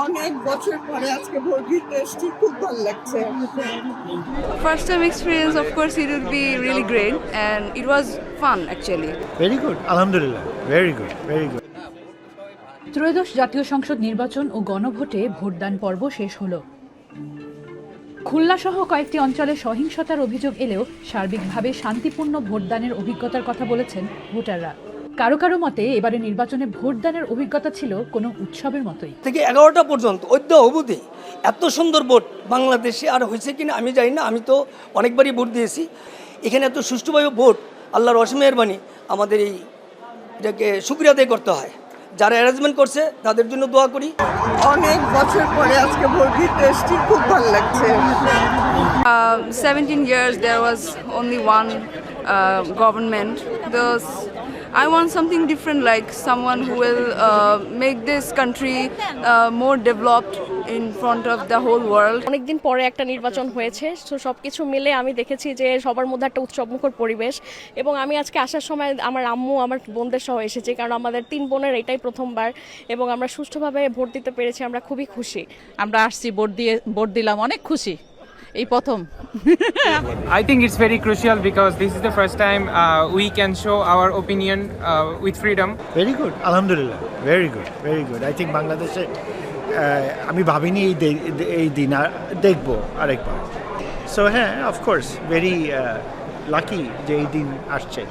অনেক বছর পরে আজকে ভোট দিতে এসেছি, খুব ভালো লাগছে। First time experience, of course, it would be really great, and it was fun actually. Very good, alhamdulillah. Very good, very good. ত্রয়োদশ জাতীয় সংসদ নির্বাচন ও গণভোটে ভোটদান পর্ব শেষ হলো। খুলনা সহ কয়েকটি অঞ্চলে সহিংসতার অভিযোগ এলেও সার্বিকভাবে শান্তিপূর্ণ ভোটদানের অভিজ্ঞতার কথা বলেছেন ভোটাররা। কারো কারো মতে এবারে নির্বাচনে ভোটদানের অভিজ্ঞতা ছিল কোনো উৎসবের মতোই। থেকে 11টা পর্যন্ত অদ্য অবধি এত সুন্দর ভোট বাংলাদেশে আর হয়েছে কিনা আমি জানি না, আমি তো অনেকবারই ভোট দিয়েছি। এখানে এত সুষ্ঠুভাবে ভোট, আল্লাহর অসীম মেহেরবানি। আমাদের এই এটাকে শুকরিয়া আদায় করতে হয়, যারা অ্যারেঞ্জমেন্ট করছে তাদের জন্য দোয়া করি। অনেক বছর পরে আজকে ভোট দিতে এসেছি, খুব ভালো লাগছে। 17 years there was only one government. I want something different, like someone who will make this country more developed in front of the whole world. অনেকদিন পরে একটা নির্বাচন হয়েছে, তো সবকিছু মিলে আমি দেখেছি যে সবার মধ্যে একটা উৎসবমুখর পরিবেশ। এবং আমি আজকে আসার সময় আমার আম্মু আমার বোনদের সহ এসেছি, কারণ আমাদের 3 বোনের এটাই প্রথমবার এবং আমরা সুষ্ঠুভাবে ভোট দিতে পেরেছি। আমরা খুবই খুশি। আমরা আসছি, ভোট দিলাম, অনেক খুশি। এই প্রথম। I think it's very crucial because this is the first time we can show our opinion with freedom. Very good, alhamdulillah. Very good, very good. I think বাংলাদেশে আমি ভাবিনি এই দিন দেখবো আরেকবার। সো হ্যাঁ, অফকোর্স ভেরি লাকি যে এই দিন আসছে।